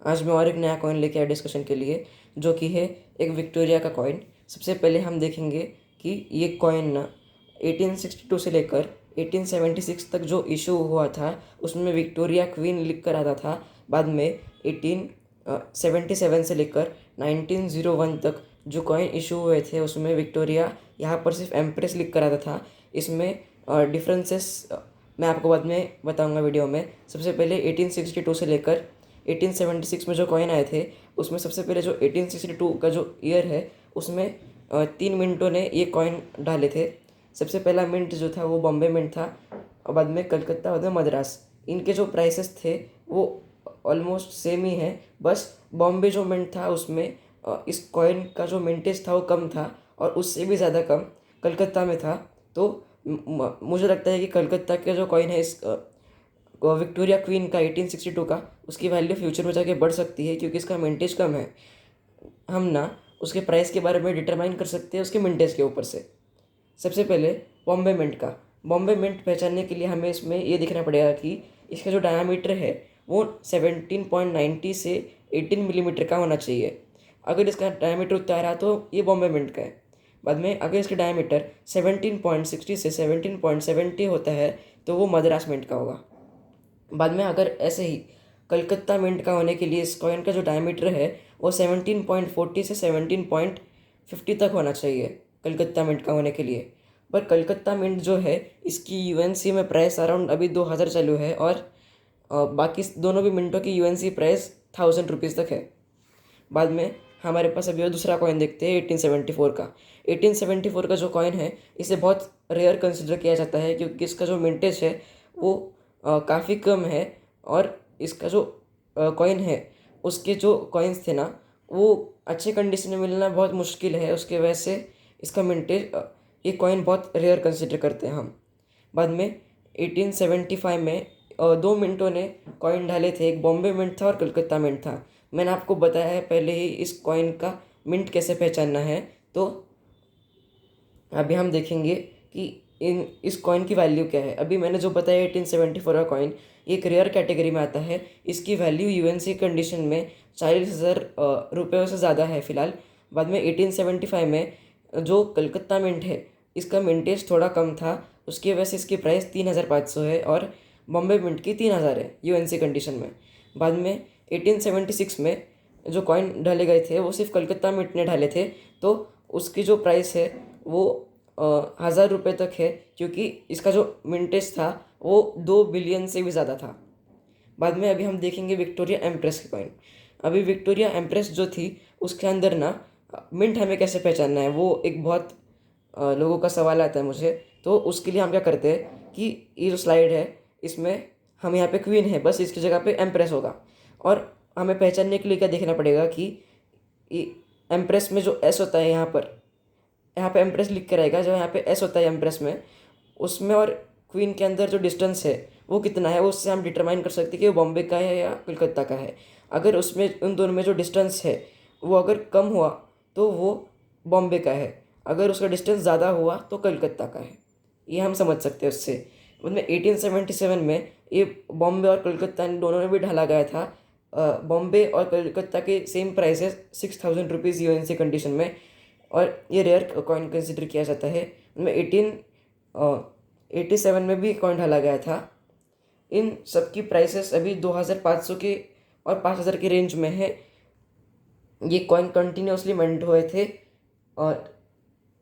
आज मैं और एक नया कॉइन लेके आया डिस्कशन के लिए, जो कि है एक विक्टोरिया का कॉइन। सबसे पहले हम देखेंगे कि ये कॉइन ना 1862 से लेकर 1876 तक जो इशू हुआ था उसमें विक्टोरिया क्वीन लिख कर आता था। बाद में 1877 से लेकर 1901 तक जो कॉइन इशू हुए थे उसमें विक्टोरिया यहाँ पर सिर्फ एम्प्रेस लिख कर आता था। इसमें डिफरेंसेस मैं आपको बाद में बताऊंगा वीडियो में। सबसे पहले 1862 से लेकर 1876 में जो कॉइन आए थे उसमें सबसे पहले जो 1862 का जो ईयर है उसमें 3 मिनटों ने ये कॉइन डाले थे। सबसे पहला मिंट जो था वो बॉम्बे मिंट था, और बाद में कलकत्ता, बाद में मद्रास। इनके जो प्राइसेस थे वो ऑलमोस्ट सेम ही है, बस बॉम्बे जो मिंट था उसमें इस कॉइन का जो मिंटेज था वो कम था और उससे भी ज़्यादा कम कलकत्ता में था। तो मुझे लगता है कि कलकत्ता का जो कॉइन है इस विक्टोरिया क्वीन का 1862 का, उसकी वैल्यू फ्यूचर में जाके बढ़ सकती है क्योंकि इसका मिंटेज कम है। हम ना उसके प्राइस के बारे में डिटरमाइन कर सकते हैं उसके मिंटेज के ऊपर से। सबसे पहले बॉम्बे मिंट का। बॉम्बे मिंट पहचानने के लिए हमें इसमें ये देखना पड़ेगा कि इसका जो डायामीटर है वो 17.90 से 18 मिलीमीटर का होना चाहिए। अगर इसका डायामीटर उतना रहा तो ये बॉम्बे मिंट का है। बाद में अगर इसका डायामीटर 17.60 से 17.70 होता है तो वो मद्रास मिंट का होगा। बाद में अगर ऐसे ही कलकत्ता मिंट का होने के लिए इस कॉइन का जो डायमीटर है वो 17.40 से 17.50 तक होना चाहिए कलकत्ता मिंट का होने के लिए। पर कलकत्ता मिंट जो है इसकी यूएनसी में प्राइस अराउंड अभी 2000 चालू है, और बाकी दोनों भी मिंटों की यूएनसी प्राइस 1000 रुपीज़ तक है। बाद में हमारे पास अभी और दूसरा कॉइन देखते हैं 1874 का। 1874 का जो कॉइन है इसे बहुत रेयर कंसिडर किया जाता है क्योंकि इसका जो मिंटेज है वो काफ़ी कम है, और इसका जो कॉइन है उसके जो कॉइन्स थे ना वो अच्छे कंडीशन में मिलना बहुत मुश्किल है, उसके वजह से इसका मिंटेज ये कॉइन बहुत रेयर कंसिडर करते हैं हम। बाद में 1875 में 2 मिंटों ने कॉइन डाले थे, एक बॉम्बे मिंट था और कलकत्ता मिंट था। मैंने आपको बताया है पहले ही इस कॉइन का मिंट कैसे पहचानना है, तो अभी हम देखेंगे कि इस कॉइन की वैल्यू क्या है। अभी मैंने जो बताया 1874 का कॉइन एक रेयर कैटेगरी में आता है। इसकी वैल्यू यूएनसी कंडीशन में 40,000 रुपये से ज़्यादा है फ़िलहाल। बाद में 1875 में जो कलकत्ता मिंट है इसका मिंटेज थोड़ा कम था, उसकी वजह से इसकी प्राइस 3,500 है, और बॉम्बे मिंट की 3,000 है यूएनसी कंडीशन में। बाद में 1876 में जो कॉइन डाले गए थे वो सिर्फ कलकत्ता मिंट ने डाले थे, तो उसकी जो प्राइस है वो 1,000 रुपये तक है क्योंकि इसका जो मिंटेज था वो 2 बिलियन से भी ज़्यादा था। बाद में अभी हम देखेंगे विक्टोरिया एम्प्रेस की कॉइन। अभी विक्टोरिया एम्प्रेस जो थी उसके अंदर ना मिंट हमें कैसे पहचानना है वो एक बहुत लोगों का सवाल आता है मुझे। तो उसके लिए हम क्या करते हैं कि ये जो स्लाइड है इसमें हम यहाँ पे क्वीन है, बस इसकी जगह पे एम्प्रेस होगा, और हमें पहचानने के लिए क्या देखना पड़ेगा कि एम्प्रेस में जो एस होता है यहाँ पे एम्प्रेस लिख के रहेगा, जो यहाँ पे एस होता है एम्प्रेस में उसमें, और क्वीन के अंदर जो डिस्टेंस है वो कितना है उससे हम डिटरमाइन कर सकते हैं कि वो बॉम्बे का है या कलकत्ता का है। अगर उसमें उन दोनों में जो डिस्टेंस है वो अगर कम हुआ तो वो बॉम्बे का है, अगर उसका डिस्टेंस ज़्यादा हुआ तो कलकत्ता का है। ये हम समझ सकते हैं उससे। मतलब 1877 में ये बॉम्बे और कलकत्ता दोनों में भी ढाला गया था। बॉम्बे और कलकत्ता के same prices 6,000 rupees UNC condition में, और ये रेयर कॉइन कंसिडर किया जाता है। उनमें 1887 में भी कॉइन डाला गया था। इन सब की प्राइसेस अभी 2,500 के और 5,000 के रेंज में है। ये कॉइन कंटिन्यूसली मिंट हुए थे और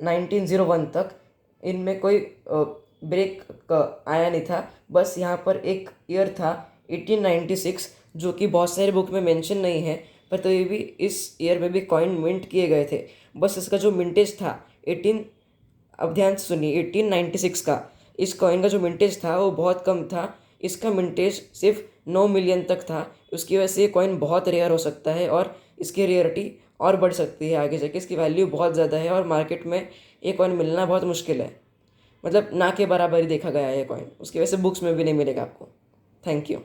1901 तक। इनमें कोई ब्रेक आया नहीं था, बस यहाँ पर एक ईयर था 1896 जो कि बहुत सारे बुक में मेंशन नहीं है, पर तो ये भी इस ईयर में भी कॉइन मिंट किए गए थे। बस इसका जो मिंटेज था 18, अब ध्यान से सुनिए, 1896 का इस कॉइन का जो मिंटेज था वो बहुत कम था। इसका मिंटेज सिर्फ 9 मिलियन तक था। उसकी वजह से ये कॉइन बहुत रेयर हो सकता है और इसकी रेयरिटी और बढ़ सकती है आगे जाके। इसकी वैल्यू बहुत ज़्यादा है और मार्केट में ये कॉइन मिलना बहुत मुश्किल है, मतलब ना के बराबर ही देखा गया है ये कॉइन। उसकी वजह से बुक्स में भी नहीं मिलेगा आपको। Thank you.